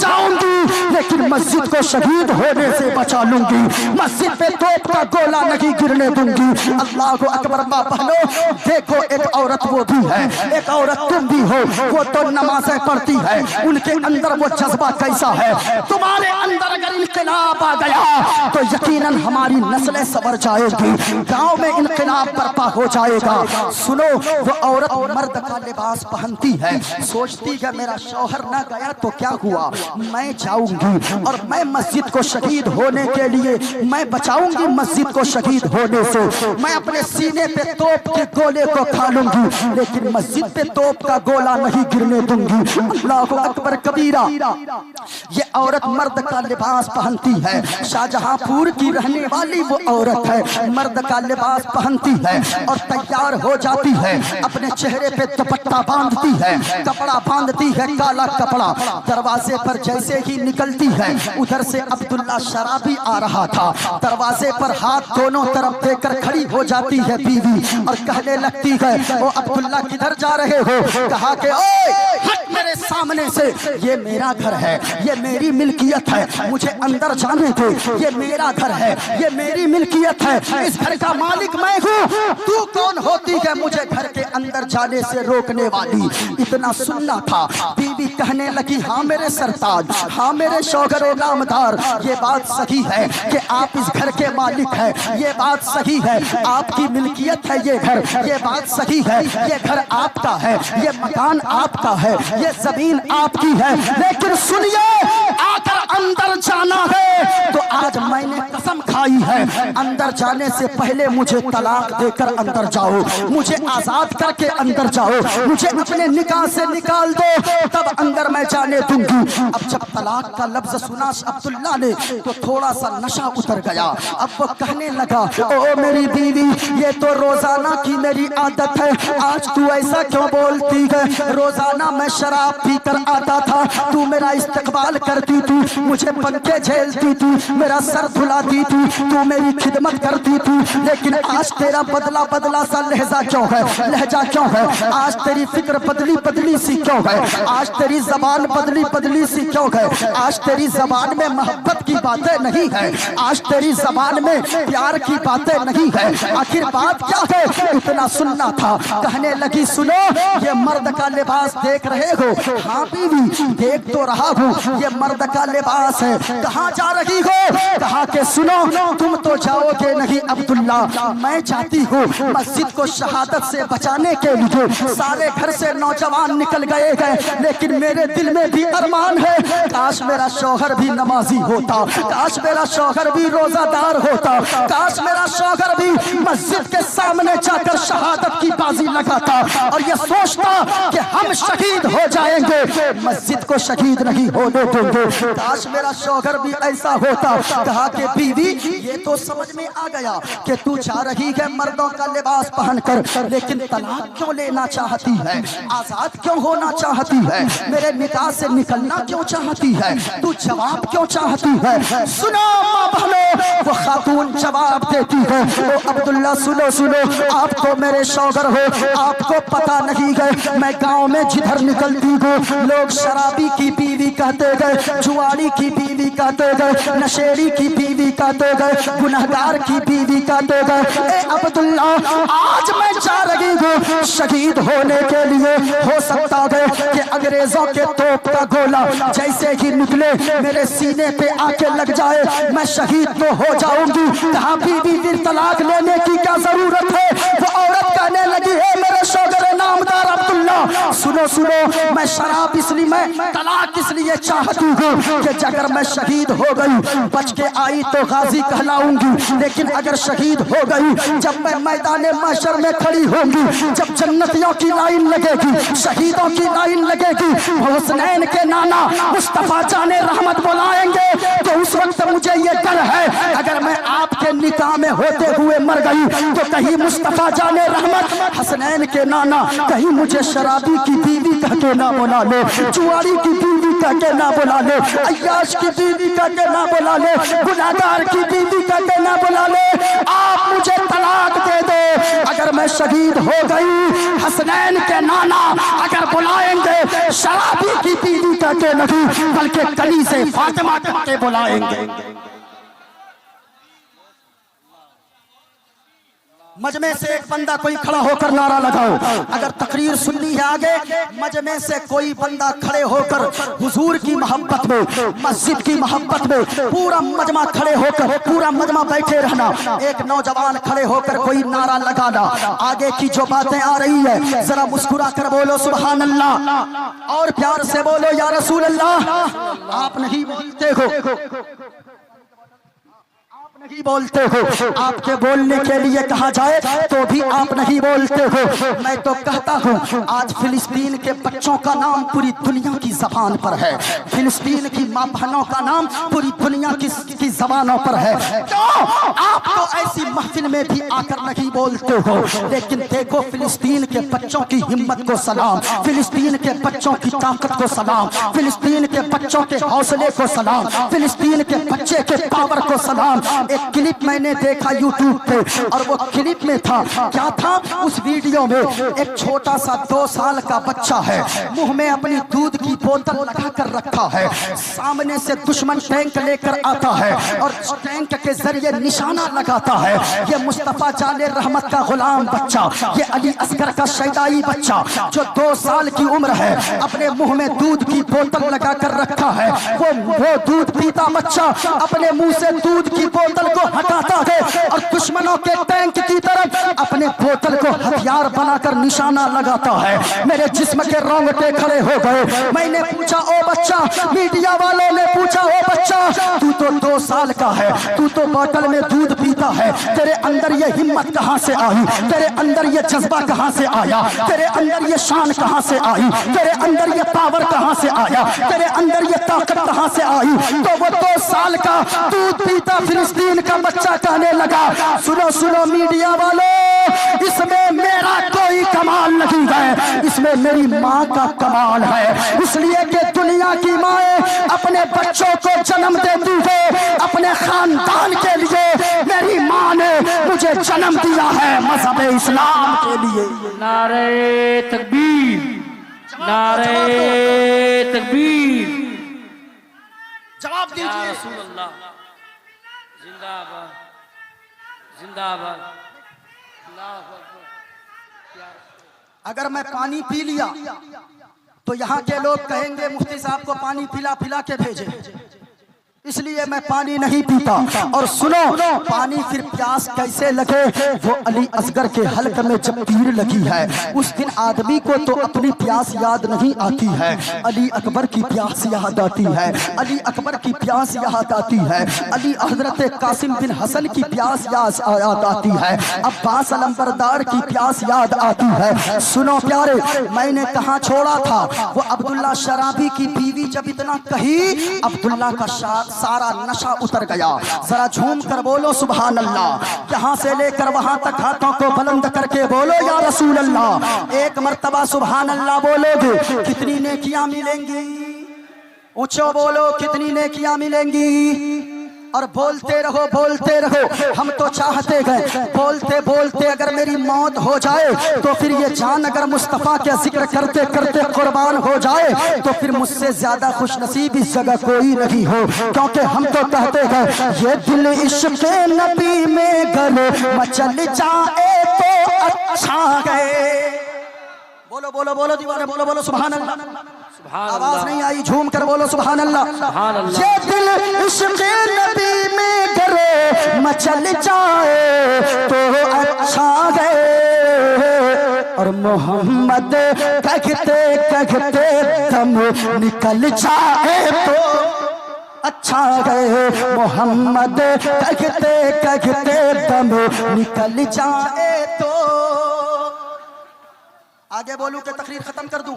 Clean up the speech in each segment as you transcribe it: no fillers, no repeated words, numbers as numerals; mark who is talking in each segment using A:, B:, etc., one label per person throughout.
A: جاؤں گی لیکن مسجد کو شہید ہونے سے بچا لوں گی، مسجد پہ توپ کا گولہ نہیں گرنے دوں گی۔ اللہ اکبر ماں بہنوں، دیکھو ایک عورت وہ بھی ہے، ایک عورت تم بھی ہو، وہ تو نمازیں پڑھتی ہے، ان کے اندر وہ جذبہ کیسا ہے؟ تمہارے اندر اگر انقلاب آ گیا تو یقیناً ہماری نسلیں سنور جائے گی، گاؤں میں انقلاب برپا ہو جائے گا۔ سنو، وہ عورت مرد کا لباس پہنتی ہے، سوچتی ہے میرا شوہر نہ گیا تو کیا ہوا، میں جاؤں گی اور میں مسجد کو شہید ہونے کے لیے میں بچاؤں گی، مسجد کو شہید ہونے سے میں اپنے سینے پہ توپ کے گولے کو کھا لوں گی لیکن مسجد پہ توپ کا گولہ نہیں گرنے دوں گی۔ اللہ اکبر کبیرہ، یہ عورت مرد کا لباس پہنتی ہے، شاہجہاں پور کی رہنے والی وہ عورت ہے، مرد کا لباس پہنتی ہے اور تیار ہو جاتی ہے، اپنے چہرے پہ دوپٹہ باندھتی ہے، کپڑا باندھتی ہے، کالا کپڑا۔ دروازے پر جیسے ہی نکلتی ہے ادھر سے عبداللہ شرابی آ رہا تھا، دروازے پر ہاتھ دونوں طرف دے کر کھڑی ہو جاتی ہے بیوی اور کہنے لگتی ہے او عبداللہ کدھر جا رہے ہو؟ کہا کہ اوے ہٹ میرے سامنے سے، یہ میرا گھر ہے، یہ میری ملکیت ہے، مجھے اندر جانے دے، یہ میرا گھر ہے، یہ میری ملکیت ہے، اس گھر کا مالک میں ہوں، تو کون ہوتی ہے مجھے گھر کے اندر جانے سے روکنے والی؟ اتنا سننا تھا، بیوی کہنے لگی ہاں میرے سرتاج، ہاں میرے شوہر و نامدار، یہ بات صحیح ہے کہ آپ اس گھر کے مالک ہیں، یہ بات صحیح ہے آپ کی ملکیت ہے یہ گھر، یہ بات صحیح ہے یہ گھر آپ کا ہے، یہ مکان آپ کا ہے، یہ زمین آپ کی ہے، لیکن سنیے آ کر اندر جانا ہے تو آج میں نے قسم کھائی ہے اندر جانے سے پہلے مجھے طلاق دے کر اندر جاؤ، مجھے آزاد کر کے اندر جاؤ، مجھے اپنے نکاح سے نکال دو تب اندر میں جانے دوں گی۔ اب جب طلاق کا لفظ سنا عبداللہ نے تو تھوڑا سا نشہ اتر گیا، اب وہ کہنے لگا او میری بیوی یہ تو روزانہ کی میری عادت ہے، آج تو ایسا کیوں بولتی ہے؟ روزانہ میں شراب پی کر آتا تھا، تو میرا استقبال کرتی تھی، مجھے پنکھے جھیلتی تھی، میرا سر دھلاتی تھی، تو میری خدمت کرتی تھی، لیکن آج تیرا بدلا بدلا سا لہجہ کیوں ہے؟ لہجہ کیوں ہے؟ آج تیری فکر بدلی بدلی سی کیوں ہے؟ آج تیری زبان بدلی بدلی سی کیوں ہے؟ آج تیری زبان میں محبت کی باتیں نہیں ہے، آج تیری زبان میں پیار کی باتیں نہیں ہے، آخر بات کیا ہے؟ اتنا سننا تھا، کہنے لگی سنو یہ مرد کا لباس دیکھ رہے ہو؟ ہاں بیوی دیکھ تو رہا ہوں، یہ مرد کا لباس ہے، کہاں جا رہی ہو؟ کہا کہ سنو تم تو جاؤ گے نہیں عبداللہ، میں چاہتی ہوں مسجد کو شہادت سے بچانے کے لیے سارے گھر سے نوجوان نکل گئے ہیں لیکن میرے دل میں بھی ارمان ہے کاش میرا شوہر بھی نمازی ہوتا، کاش میرا شوہر بھی روزہ دار ہوتا، کاش میرا شوہر بھی مسجد کے سامنے جا کر شہادت کی بازی لگاتا اور یہ سوچتا کہ ہم شہید ہو جائیں گے مسجد کو شہید نہیں ہونے دیں گے، کاش میرا شوہر بھی ایسا ہوتا۔ کہا کہ بیوی یہ تو سمجھ میں آ گیا کہ تو جا رہی ہے مردوں کا لباس پہن کر لیکن طلاق کیوں لینا چاہتی ہے، آزاد کیوں ہونا چاہتی ہے، میرے نکاح سے نکلنا کیوں چاہتی ہے، تو جواب کیوں چاہتی ہے؟ سنو ماں بہنوں، وہ خاتون جواب دیتی ہے او عبداللہ سنو سنو، آپ تو میرے شوہر ہو، آپ کو پتہ نہیں ہے میں گاؤں میں جدھر نکلتی ہوں لوگ شرابی کی بیوی کہتے گئے، جواری کی بیوی کہتے گئے، نشیڑی کی بیوی کہتے گئے، گنہگار کی بیوی کہتے گئے، اے عبداللہ آج میں جا رہی ہوں شہید ہونے کے لیے، ہو سکتا ہے کہ انگریزوں کے توپ کا گولہ جیسے ہی نکلے میرے سینے پہ آ کے لگ جائے میں شہید تو ہو جاؤں گی، کہاں بیوی پھر طلاق لینے کی کیا ضرورت ہے؟ وہ عورت کہنے لگی ہے میرے شوہر نامدار عبداللہ سنو سنو، میں شراب اس لیے میں طلاق اس لیے چاہتی ہوں کہ اگر میں شہید ہو گئی بچ کے آئی تو غازی کہلاؤں گی، لیکن اگر شہید ہو گئی جب میں میدان محشر میں کھڑی ہوں گی، جب جنتیوں کی لائن لگے گی، شہیدوں کی لائن لگے گی، حسنین کے نانا مصطفیٰ جان رحمت بلائیں گے تو اس وقت مجھے یہ ڈر ہے اگر میں آپ کے نکاح میں ہوتے ہوئے مر گئی تو کہیں مصطفیٰ جان رحمت حسنین کے نانا کہیں مجھے شرابی کی بیوی کہہ کے نہ بلا لو، جواری کی بیوی کہہ کے نہ بلا لے، عیاش کی بیوی کہہ کے نہ بلا لے، گناہگار کی بیوی کہہ کے نہ بلا لے، آپ مجھے طلاق دے دو۔ اگر میں شہید ہو گئی، حسنین کے نانا اگر بلائیں گے شرابی کی بیوی کہہ کے نہیں بلکہ کنیزِ فاطمہ کہہ کے بلائیں گے۔ مجمع سے ایک بندہ کوئی کھڑا ہو کر نعرہ لگاؤ، اگر تقریر سننی ہے آگے، مجمع سے کوئی بندہ کھڑے ہو کر حضور کی محبت میں، مسجد کی محبت میں، پورا مجمع کھڑے ہو کر، پورا مجمع بیٹھے رہنا، ایک نوجوان کھڑے ہو کر کوئی نعرہ لگانا۔ آگے کی جو باتیں آ رہی ہے ذرا مسکرا کر بولو سبحان اللہ، اور پیار سے بولو یا رسول اللہ۔ آپ نہیں بولتے ہو، نہیں بولتے ہو، آپ کے بولنے کے لیے کہا جائے تو بھی آپ نہیں بولتے ہو۔ میں تو کہتا ہوں آج فلسطین کے بچوں کا نام پوری دنیا کی زبان پر ہے، فلسطین کی ماں بہنوں کا نام پوری دنیا کی زبانوں پر ہے۔ کیوں آپ تو ایسی محفل میں بھی آ کر نہیں بولتے ہو؟ لیکن دیکھو فلسطین کے بچوں کی ہمت کو سلام، فلسطین کے بچوں کی طاقت کو سلام، فلسطین کے بچوں کے حوصلے کو سلام، فلسطین کے بچے کے پاور کو سلام۔ ایک کلپ میں نے دیکھا یوٹیوب پہ، اور وہ کلپ میں تھا کیا تھا، اس ویڈیو میں ایک چھوٹا سا 2 سال کا بچہ ہے، منہ میں اپنی دودھ کی بوتل لگا کر رکھا ہے، سامنے سے دشمن ٹینک لے کر آتا ہے اور ٹینک کے ذریعے نشانہ لگاتا ہے۔ یہ مصطفیٰ جان رحمت کا غلام بچہ، یہ علی اصغر کا شیدائی بچہ جو 2 سال کی عمر ہے، اپنے منہ میں دودھ کی بوتل لگا کر رکھا ہے، وہ دودھ پیتا بچہ اپنے منہ سے دودھ کی بوتل کو ہٹاتا ہے اور دشمنوں کے ٹینک کی طرف اپنے بوتل کو ہتھیار بنا کر نشانہ لگاتا ہے۔ میرے جسم کے رونگٹے کھڑے ہو گئے۔ میں نے پوچھا او بچہ، میڈیا والوں نے پوچھا او بچہ، تو 2 سال کا ہے، تو بوتل میں دودھ پیتا ہے، تیرے اندر یہ ہمت کہاں سے آئی؟ تیرے اندر یہ جذبہ کہاں سے آیا؟ تیرے اندر یہ شان کہاں سے آئی؟ تیرے اندر یہ پاور کہاں سے آیا؟ تیرے اندر یہ طاقت کہاں سے آئی؟ تو وہ 2 سال کا دودھ پیتا فلسطین کا بچہ کہنے لگا، سنو سنو میڈیا والوں، اس میں میرا کوئی کمال نہیں ہے، اس میں میری ماں کا کمال ہے، اس لیے کہ دنیا کی مائیں اپنے بچوں کو جنم دیتی ہے اپنے خاندان کے لیے، میری ماں نے مجھے جنم دیا ہے مذہب اسلام کے لیے۔
B: نعرہ تکبیر، نعرہ تکبیر،
A: جواب دیجیے
B: رسول اللہ، زندہ باد، زندہ باد، اللہ اکبر۔
A: اگر میں پانی پی لیا تو یہاں کے لوگ کہیں گے مفتی صاحب کو پانی پلا پلا کے بھیجے، اس لیے میں پانی نہیں پیتا۔ اور سنو، پانی پھر پیاس کیسے لگے؟ وہ علی اصغر کے حلق میں جب تیر لگی ہے اس دن آدمی کو تو اپنی پیاس یاد نہیں آتی ہے، علی اکبر کی پیاس یاد آتی ہے، علی اکبر کی پیاس یاد آتی ہے، علی حضرت قاسم بن حسن کی پیاس یاد آتی ہے، عباس علمبردار کی پیاس یاد آتی ہے۔ سنو پیارے، میں نے کہاں چھوڑا تھا؟ وہ عبداللہ شرابی کی بیوی جب اتنا کہی، عبداللہ کا سارا نشہ اتر گیا۔ ذرا جھوم کر بولو سبحان اللہ، یہاں سے لے کر وہاں تک ہاتھوں کو بلند کر کے بولو یا رسول اللہ۔ ایک مرتبہ سبحان اللہ بولو گے کتنی نیکیاں ملیں گی؟ اونچو بولو کتنی نیکیاں ملیں گی؟ اور بولتے رہو بولتے رہو۔ ہم تو چاہتے گئے بولتے بولتے اگر میری موت ہو جائے تو پھر یہ جان اگر مصطفیٰ کے ذکر کرتے کرتے قربان ہو جائے تو پھر مجھ سے زیادہ خوش نصیب اس جگہ کوئی نہیں ہو، کیونکہ ہم تو کہتے گئے یہ دل عشق نبی میں گلے مچل جائے تو اچھا ہے۔ بولو بولو بولو دیوانے، بولو بولو سبحان اللہ، آواز نہیں آئی، جھوم کر بولو سبحان اللہ۔ یہ دل عشق نبی میں گرے مچل جائے تو اچھا ہے، اور محمد کہتے کہتے دم نکل جائے تو اچھا ہے، محمد کہتے کہتے دم نکل جائے تو۔ آگے بولوں کہ تقریر ختم کر دوں؟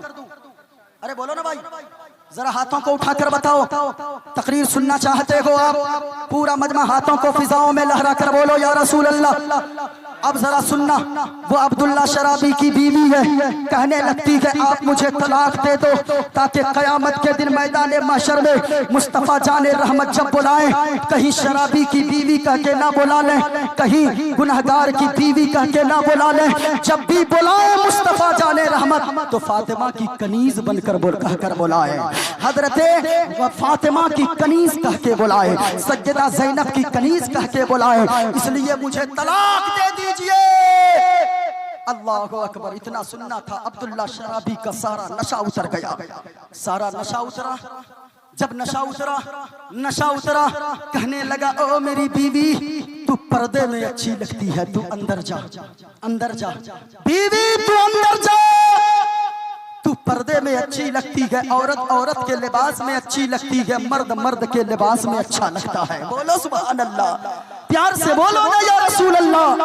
A: ارے بولو نا بھائی، ذرا ہاتھوں کو اٹھا کر بتاؤ تقریر سننا چاہتے ہو آپ؟ پورا مجمع ہاتھوں کو فضاؤں میں لہرا کر بولو یا رسول اللہ۔ اب ذرا سننا، وہ عبداللہ شرابی کی بیوی ہے، کہنے لگتی ہے آپ مجھے طلاق دے دو تاکہ قیامت کے دن میدان محشر میں مصطفیٰ جان رحمت جب بلائیں کہیں شرابی کی بیوی کہہ کے نہ بلا لیں، کہیں گنہگار کی بیوی کہہ کے نہ بلا لیں، جب بھی بلائیں مصطفیٰ جان رحمت تو فاطمہ کی کنیز بن کر کہہ کر بلائیں، حضرت فاطمہ کی کنیز کہہ کے بلائیں، سیدہ زینب کی کنیز کہہ کے بلائیں، اس لیے مجھے طلاق دے دیجئے۔ اللہ اکبر، اتنا سننا تھا، عبداللہ شرابی کا سارا نشہ اتر گیا، سارا نشہ اترا، جب نشہ اترا کہنے لگا او میری بیوی تو پردے میں اچھی لگتی ہے، تو اندر جا بیوی، تو اندر جا، تو پردے میں اچھی لگتی ہے، عورت کے لباس میں اچھی لگتی ہے، مرد کے لباس میں اچھا لگتا ہے، بولو سبحان اللہ، پیار سے بولو نا یا رسول اللہ۔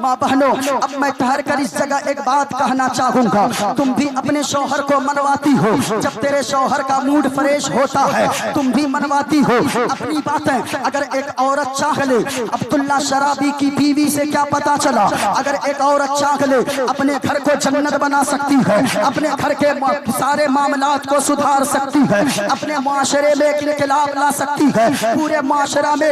A: ماں بہنوں، اب میں ٹھہر کر اس جگہ ایک بات کہنا چاہوں گا، تم بھی اپنے شوہر کو منواتی ہو، جب تیرے شوہر کا موڈ فریش ہوتا ہے تم بھی منواتی ہو اپنی باتیں، اگر ایک عورت چاہ لے، عبداللہ شرابی کی بیوی سے کیا پتا چلا، اگر ایک عورت چاہ لے اپنے گھر کو جنت بنا سکتی ہے، اپنے گھر کے سارے معاملات کو سدھار سکتی ہے، اپنے معاشرے میں ایک انقلاب لا سکتی ہے، پورے معاشرہ میں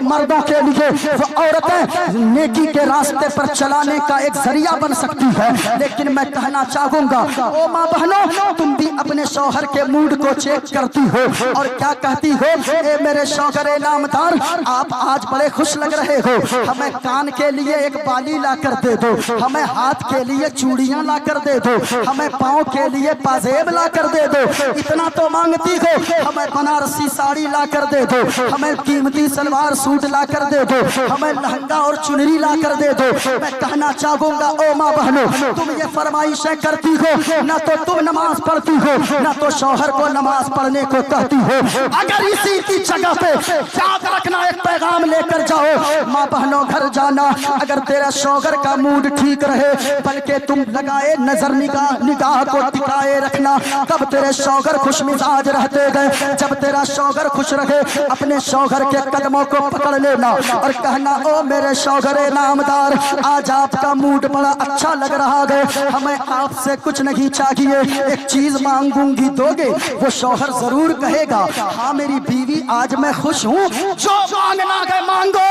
A: مردوں کے لیے وہ عورتیں نیکی کے راستے پر چلانے کا ایک ذریعہ بن سکتی ہے، لیکن میں کہنا چاہوں گا او ماں بہنوں، تم بھی اپنے شوہر کے موڈ کو چیک کرتی ہو اور کیا کہتی ہو، اے میرے شوہر نامدار آپ آج بڑے خوش لگ رہے ہو، ہمیں کان کے لیے ایک بالی لا کر دے دو، ہمیں ہاتھ کے لیے چوڑیاں لا کر دے دو، ہمیں پاؤں کے لیے پازیب لا کر دے دو، اتنا تو مانگتی ہو، ہمیں بنارسی ساڑی لا کر دے دو، ہمیں قیمتی سلوار سوٹ لا کر دے دو، ہمیں لہنگا اور چنری لا کر دے دو۔ میں کہنا چاہوں گا او ماں بہنوں، تم یہ فرمائشیں کرتی ہو، نہ تو تم نماز پڑھتی ہو، نہ تو شوہر کو نماز پڑھنے کو کہتی ہو، اگر اسی کی جگہ پہ یاد رکھنا ایک پیغام لے کر جاؤ، ماں بہنوں گھر جانا، اگر تیرا شوہر کا موڈ ٹھیک رہے بلکہ تم لگائے نظر نگاہ کو ٹکائے رکھنا، کب تیرے شوہر خوش مزاج رہتے گئے، جب تیرا شوہر خوش رہے اپنے شوہر کے قدموں کو پکڑ لینا اور کہنا او میرے شوہر نامدار آج آپ کا موڈ بڑا اچھا لگ رہا ہے، ہمیں آپ سے کچھ نہیں چاہیے، ایک چیز مانگوں گی دو گے؟ وہ شوہر ضرور کہے گا ہاں میری بیوی آج میں خوش ہوں، جو مانگنا ہے مانگو،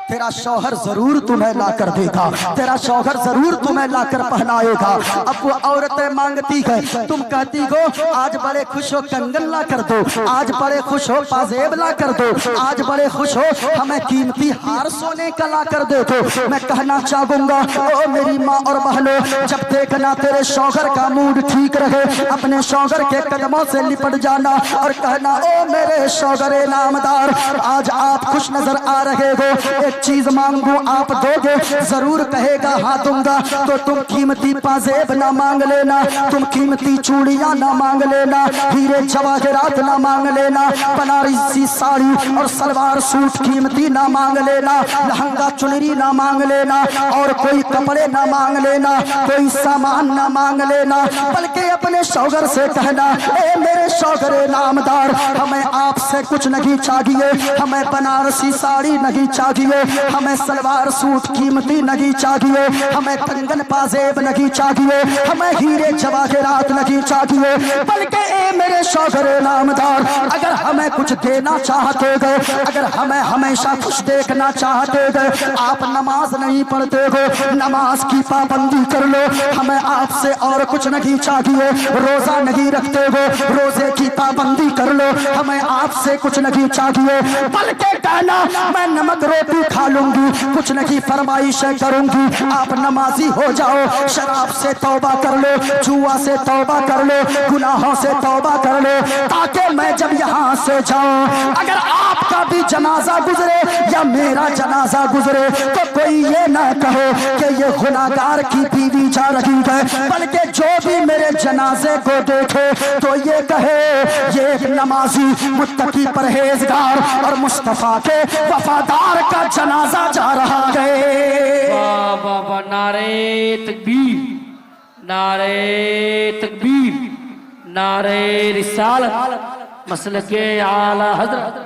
A: تیرا شوہر ضرور تمہیں لا کر دے گا، تیرا شوہر ضرور تمہیں لا کر پہنائے گا۔ اب وہ عورتیں مانگتی ہے، تم کہتی ہو آج بڑے خوش ہو کنگن لا کر دو، آج بڑے خوش ہو پازیب لا کر دو، آج بڑے خوش ہو ہمیں قیمتی ہار سونے کا لا کر دے دو۔ میں کہنا چاہوں گا او میری ماں اور بہنوں، جب دیکھنا تیرے شوہر کا موڈ ٹھیک رہے اپنے شوہر کے قدموں سے لپٹ جانا اور کہنا او میرے شوہر نامدار آج آپ خوش نظر آ رہے ہو، ایک چیز مانگوں آپ دو گے؟ ضرور کہے گا ہاں دوں گا، تو تم قیمتی پازیب نہ مانگ لینا، تم قیمتی چوڑیاں نہ مانگ لینا، ہیرے جواہرات نہ مانگ لینا، بنارسی ساڑی اور سلوار سوٹ قیمتی نہ مانگ لینا، لہنگا چنری نہ مانگ لینا، اور کوئی کپڑے نہ مانگ لینا، کوئی سامان نہ مانگ لینا، بلکہ اپنے شوہر سے کہنا اے میرے شوہر نامدار ہمیں آپ سے کچھ نہیں چاہیے، ہمیں بنارسی ساڑی نہیں چاہیے، ہمیں سلوار سوٹ قیمتی نہیں چاہیے، ہمیں کنگن پازیب نہیں چاہیے، ہمیں ہیرے جواہرات نہیں چاہیے، بلکہ اے میرے شوہر نامدار اگر ہمیں کچھ دینا چاہتے گے، اگر ہمیں ہمیشہ خوش دیکھنا چاہتے گے، آپ نماز نہیں پڑھتے ہو، نماز کی پابندی کر لو، ہمیں آپ سے اور کچھ نہیں چاہیے، روزہ نہیں رکھتے ہو، روزے کی پابندی کر لو، ہمیں آپ سے کچھ نہیں چاہیے، بلکہ کہنا میں نمک روٹی کھا لوں گی، کچھ نہیں فرمائشیں کروں گی، آپ نمازی ہو جاؤ، شراب سے توبہ کر لو، جوا سے توبہ کر لو، گناہوں سے توبہ کر لو، تاکہ میں جب یہاں سے جاؤں اگر آپ کا بھی جنازہ گزرے یا میرا جنازہ گزرے تو کوئی یہ نہ کہو کہ یہ گناہگار کی بیوی جا رہی ہے، بلکہ جو بھی میرے جنازے کو دیکھے تو یہ کہے یہ ایک نمازی متقی پرہیزگار اور مصطفیٰ کے وفادار کا جنازہ جا رہا ہے۔
B: واہ واہ واہ، نعرہ تکبیر، نعرہ تکبیر، نعرہ رسالت، مسلک اعلی حضرت،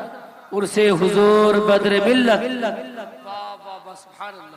B: عرص حضور بدر ملت۔ واہ واہ واہ، سبحان اللہ۔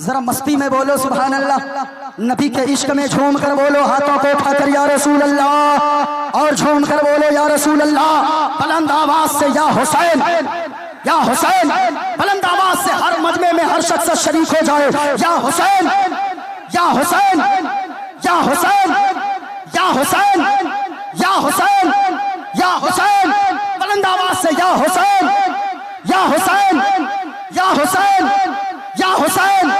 A: ذرا مستی میں بولو سبحان اللہ، نبی کے عشق میں جھوم کر بولو، ہاتھوں کو اٹھا کر یا رسول اللہ، اور جھوم کر بولو یا رسول اللہ، بلند آواز سے یا حسین یا حسین، بلند آواز سے ہر مجمع میں ہر شخص شریک ہو جائے، یا حسین یا حسین یا حسین یا حسین یا حسین یا حسین، بلند آواز سے یا حسین یا حسین یا حسین یا حسین۔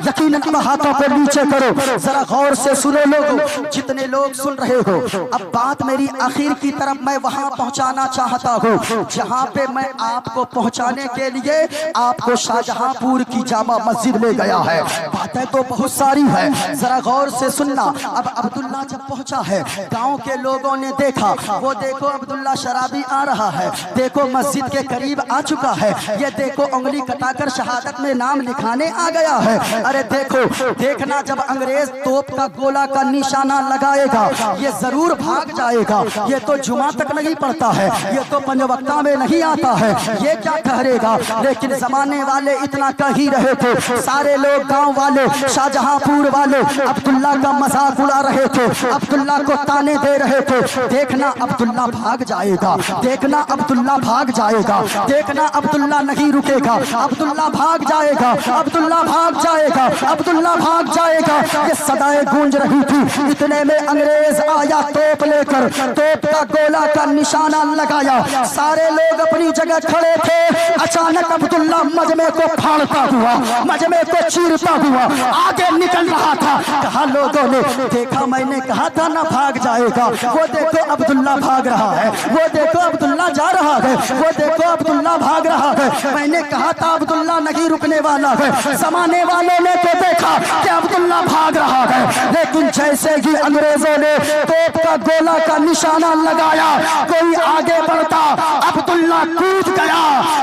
A: یقیناً ہاتھوں کو نیچے کرو، ذرا غور سے سنو لوگو، جتنے لوگ سن رہے ہو، اب بات میری آخر کی طرف میں وہاں پہنچانا چاہتا ہوں جہاں پہ میں آپ کو پہنچانے کے لیے آپ کو شاہجہاں پور کی جامع مسجد لے گیا ہے۔ باتیں تو بہت ساری ہے، ذرا غور سے سننا۔ اب عبداللہ جب پہنچا ہے، گاؤں کے لوگوں نے دیکھا، وہ دیکھو عبداللہ شرابی آ رہا ہے، دیکھو مسجد کے قریب آ چکا ہے، یہ دیکھو انگلی کٹا کر شہادت میں نام لکھانے آ گیا ہے۔ ارے دیکھو، دیکھنا جب انگریز توپ کا گولہ کا نشانہ لگائے گا یہ ضرور بھاگ جائے گا، یہ تو جمعہ تک نہیں پڑھتا ہے، یہ تو پنج وقتہ میں نہیں آتا ہے، یہ کیا ٹھہرے گا۔ لیکن زمانے والے اتنا کہہ ہی رہے تھے، سارے لوگ گاؤں والے، شاہجہاں پور والے عبداللہ کا مذاق اڑا رہے تھے، عبداللہ کو تانے دے رہے تھے۔ دیکھنا عبداللہ بھاگ جائے گا، دیکھنا عبداللہ بھاگ جائے گا، دیکھنا عبداللہ نہیں رکے گا، عبداللہ بھاگ جائے گا، عبداللہ بھاگ جائے گا، عبداللہ بھاگ جائے گا۔ یہ صدائیں گونج رہی تھی، اتنے میں انگریز آیا توپ لے کر، توپ کا گولہ کا نشانہ لگایا، سارے لوگ اپنی جگہ کھڑے تھے۔ اچانک عبداللہ مجمع کو پھاڑتا ہوا، مجمع کو چیرتا ہوا آگے نکل رہا تھا۔ کہا لوگوں نے دیکھا، میں نے کہا تھا نہ بھاگ جائے گا، وہ دیکھو عبداللہ بھاگ رہا ہے، وہ دیکھو عبداللہ جا رہا ہے، وہ دیکھو عبداللہ بھاگ رہا ہے۔ میں نے کہا تھا عبداللہ نہیں رکنے والا ہے۔ زمانے والوں نے تو دیکھا کہ عبداللہ بھاگ رہا ہے، لیکن جیسے ہی انگریزوں نے توپ کا گولہ کا نشانہ لگایا، کوئی آگے بڑھتا، عبداللہ کود گیا،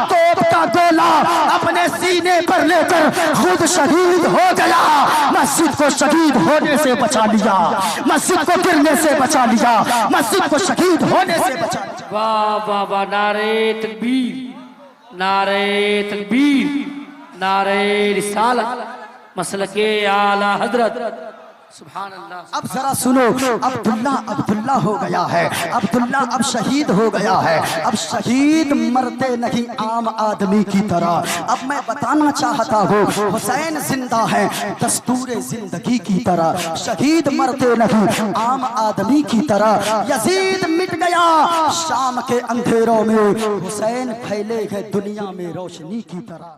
A: توپ کا گولہ اپنے سینے پر لے کر خود شہید ہو گیا۔ مسجد کو شہید ہونے سے بچا لیا، مسجد کو گرنے سے بچا لیا، مسجد کو شہید ہونے سے بچا لیا۔
B: واہ واہ واہ، نعرہ تکبیر، نعرہ تکبیر، نعرہ رسالت، مسلک اعلی حضرت، سبحان اللہ۔
A: اب ذرا سنو، عبداللہ ہو گیا ہے، عبداللہ اب شہید ہو گیا ہے۔ اب شہید مرتے نہیں عام آدمی کی طرح۔ اب میں بتانا چاہتا ہوں، حسین زندہ ہے دستور زندگی کی طرح، شہید مرتے نہیں عام آدمی کی طرح۔ یزید مٹ گیا شام کے اندھیروں میں، حسین پھیلے گئے دنیا میں روشنی کی طرح۔